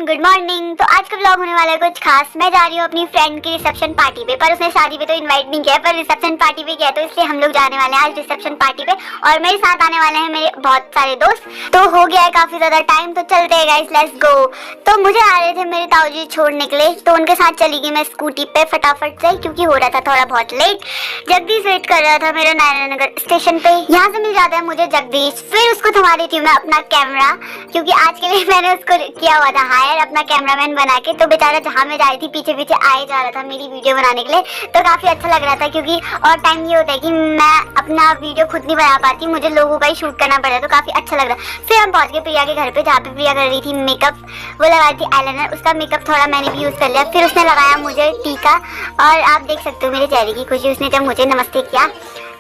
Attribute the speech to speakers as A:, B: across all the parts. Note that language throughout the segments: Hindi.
A: Good morning. तो आज का व्लॉग होने वाला है कुछ खास। मैं जा रही हूँ अपनी फ्रेंड की रिसेप्शन पार्टी पे, पर उसने शादी पे तो इनवाइट नहीं किया, पर रिसेप्शन पार्टी पे किया, तो इसलिए हम लोग जाने वाले हैं आज रिसेप्शन पार्टी पे। और मेरे साथ आने वाले हैं मेरे बहुत सारे दोस्त। तो हो गया है काफी ज्यादा टाइम, तो चलते हैं गाइस, लेट्स गो। तो मुझे आ रहे थे मेरे ताऊजी छोड़ने के लिए, तो उनके साथ चली गई मैं स्कूटी पे फटाफट से, क्योंकि हो रहा था थोड़ा बहुत लेट। जगदीश वेट कर रहा था मेरा नारायण नगर स्टेशन पे। यहाँ से मिल जाता है मुझे जगदीश, फिर उसको थमा रही थी मैं अपना कैमरा, क्योंकि आज के लिए मैंने उसको किया हुआ था हायर अपना कैमरामैन बना के। तो बेचारा जहाँ मैं जा रही थी पीछे पीछे आए जा रहा था मेरी वीडियो बनाने के लिए, तो काफी अच्छा लग रहा था। क्योंकि और टाइम ये होता है कि मैं अपना वीडियो खुद नहीं बना पाती, मुझे लोगों का ही शूट करना पड़ता है, तो काफी अच्छा लग रहा। फिर हम पहुंच गए प्रिया के घर पे, जहाँ पे प्रिया कर रही थी मेकअप। वो लगा रही थी आईलाइनर, उसका मेकअप थोड़ा मैंने भी यूज कर लिया। फिर उसने लगाया मुझे टीका, और आप देख सकते हो मेरे चेहरे की खुशी उसने जब मुझे नमस्ते किया।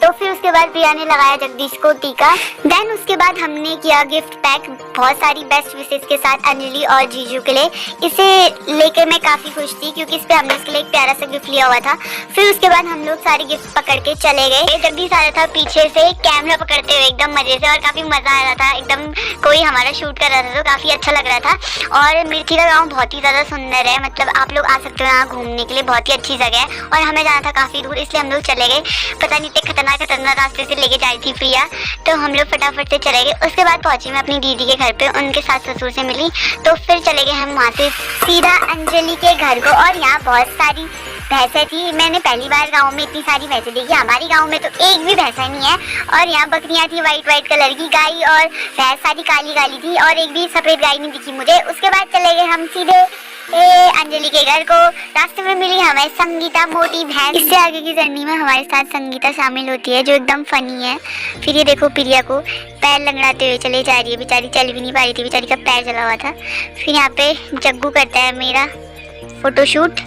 A: तो फिर उसके बाद प्रिया ने लगाया जगदीश को टीका। देन उसके बाद हमने किया गिफ्ट पैक बहुत सारी बेस्ट विशेष के साथ अंजलि और जीजू के लिए। इसे लेकर मैं काफी खुश थी, क्योंकि इस पे हमने उसके लिए एक प्यारा सा गिफ्ट लिया हुआ था। फिर उसके बाद हम लोग सारे गिफ्ट पकड़ के चले गए। जगदीश आ रहा था पीछे से कैमरा पकड़ते हुए एकदम मजे से, और काफी मजा आ रहा था, एकदम कोई हमारा शूट कर रहा था, तो काफी अच्छा लग रहा था। और मिर्ची का गाँव बहुत ही ज्यादा सुंदर है, मतलब आप लोग आ सकते हो यहाँ घूमने के लिए, बहुत ही अच्छी जगह है। और हमें जाना था काफी दूर, इसलिए हम लोग चले गए। पता नहीं इतने खतरनाक रास्ते से लेके जा रही थी प्रिया, तो हम लोग फटाफट से चले गए। उसके बाद पहुंची मैं अपनी दीदी के घर पे, उनके सास ससुर से मिली। तो फिर चले गए हम वहाँ से सीधा अंजलि के घर को। और यहाँ बहुत सारी भैंसें थी, मैंने पहली बार गांव में इतनी सारी भैंसें देखी। हमारी गांव में तो एक भी भैंसा नहीं है। और यहाँ बकरियाँ थी वाइट कलर की, गाय और भैंस सारी काली थी, और एक भी सफेद गाय नहीं दिखी मुझे। उसके बाद चले गए हम सीधे अंजलि के घर को। रास्ते में मिली हमें संगीता, मोटी भैंस। इससे आगे की जर्नी में हमारे साथ संगीता शामिल होती है, जो एकदम फनी है। फिर ये देखो प्रिया को पैर लंगड़ाते हुए चले जा रही है, बेचारी चल भी नहीं पा रही थी, बेचारी का पैर जला हुआ था। फिर यहाँ पे जग्गू करता है मेरा फोटोशूट।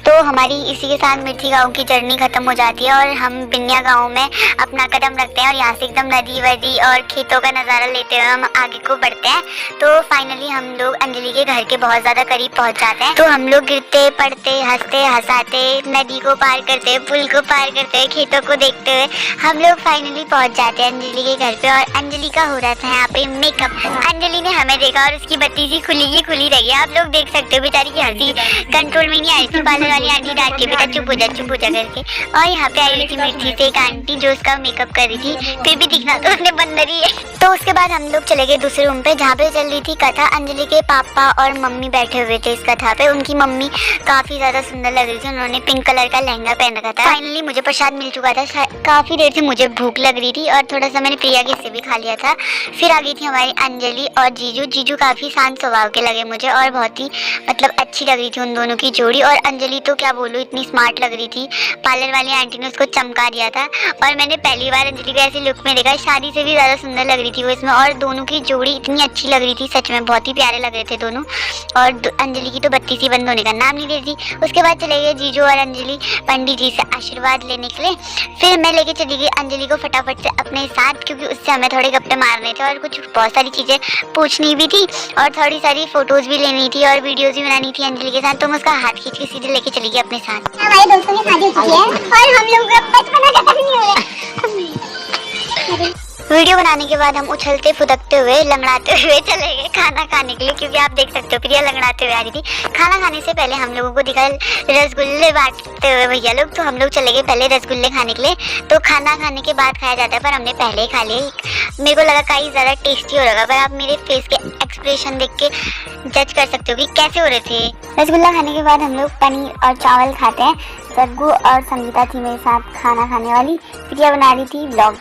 A: तो हमारी इसी के साथ मिर्ची गांव की जर्नी खत्म हो जाती है, और हम बिन्या गांव में अपना कदम रखते हैं, और यहाँ से एकदम नदी वदी और खेतों का नज़ारा लेते हुए हम आगे को बढ़ते हैं। तो फाइनली हम लोग अंजलि के घर के बहुत ज़्यादा करीब पहुँच जाते हैं। तो हम लोग गिरते पड़ते हंसते हंसाते नदी को पार करते, पुल को पार करते, खेतों को देखते हुए हम लोग फाइनली पहुँच जाते हैं अंजलि के घर पे। और अंजलि का हो रहा था यहाँ पे मेकअप। अंजलि ने हमें देखा और उसकी बत्ती सी खुली रही है, आप लोग देख सकते हो। बेचारी की हंसी कंट्रोल में नहीं आई थी, पार्लर वाली आंटी डांट के बेटा चुप हो जा करके। और यहाँ पे आई हुई थी मिर्ची से एक आंटी, जो उसका मेकअप कर रही थी, फिर भी दिखना तो उसने बंदर ही है। तो उसके बाद हम लोग चले गए दूसरे रूम पे, जहाँ पे चल रही थी कथा। अंजलि के पापा और मम्मी बैठे हुए थे इस कथा पे। उनकी मम्मी काफी ज्यादा सुंदर लग रही थी, उन्होंने पिंक कलर का लहंगा पहन रखा था। फाइनली मुझे प्रसाद मिल चुका था, काफी देर से मुझे भूख लग रही थी, और थोड़ा सा मैंने प्रिया के से भी खा लिया था। फिर आ गई थी हमारी अंजलि और जीजू काफी शांत स्वभाव के लगे मुझे, और बहुत ही मतलब अच्छी लग रही थी उन दोनों की जोड़ी। और अंजलि तो क्या बोलूं, इतनी स्मार्ट लग रही थी, पार्लर वाली आंटी ने उसको चमका दिया था। और मैंने पहली बार अंजलि को ऐसे लुक में देखा, शादी से भी ज्यादा सुंदर लग रही थी वो इसमें। और दोनों की जोड़ी इतनी अच्छी लग रही थी, सच में बहुत ही प्यारे लग रहे थे दोनों। और अंजलि की तो बत्ती सी बंद होने का नाम नहीं ले रही थी। उसके बाद चले गए जीजू और अंजलि पंडित जी से आशीर्वाद लेने के लिए। फिर मैं लेके चली गई अंजलि को फटाफट से अपने साथ, क्योंकि उससे हमें थोड़े गप्पे मारने थे, और कुछ बहुत सारी चीजें पूछनी भी थी, और थोड़ी सारी फोटोज भी लेनी थी, और वीडियोज भी बनानी थी अंजलि के साथ। तो मैं उसका हाथ खींच के सीधे लेके चली गई अपने साथ। हमारे दोस्तों की शादी हो चुकी है, और हम लोग बचपना खत्म नहीं हो रहा। वीडियो बनाने के बाद हम उछलते फुदकते हुए लंगड़ाते हुए चले गए खाना खाने के लिए, क्योंकि आप देख सकते हो प्रिया लंगड़ाते हुए आ रही थी। खाना खाने से पहले हम लोगों को दिखा रसगुल्ले बांटते हुए भैया लोग, तो हम लोग चले गए पहले रसगुल्ले खाने के लिए। तो खाना खाने के बाद खाया जाता है, पर हमने पहले ही खा लिए। मेरे को लगा कहीं ज़्यादा टेस्टी हो रहा, पर आप मेरे फेस के एक्सप्रेशन देख के जज कर सकते हो कि कैसे हो रहे थे। रसगुल्ला खाने के बाद हम लोग पनीर और चावल खाते हैं। जग्गू और संगीता थी मेरे साथ खाना खाने वाली, प्रिया बना रही थी व्लॉग।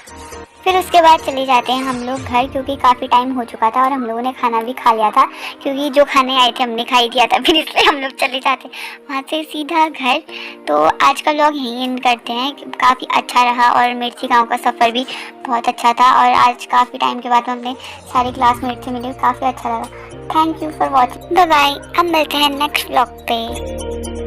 A: फिर उसके बाद चले जाते हैं हम लोग घर, क्योंकि काफ़ी टाइम हो चुका था, और हम लोगों ने खाना भी खा लिया था, क्योंकि जो खाने आए थे हमने खा ही दिया था। फिर इसलिए हम लोग चले जाते वहाँ से सीधा घर। तो आज का व्लॉग यहीं एंड करते हैं। काफ़ी अच्छा रहा, और मिर्ची गांव का सफ़र भी बहुत अच्छा था, और आज काफ़ी टाइम के बाद हम अपने सारे क्लासमेट से मिले, काफ़ी अच्छा लगा। Thank you for watching, bye bye. हम मिलते हैं नेक्स्ट व्लॉग पे।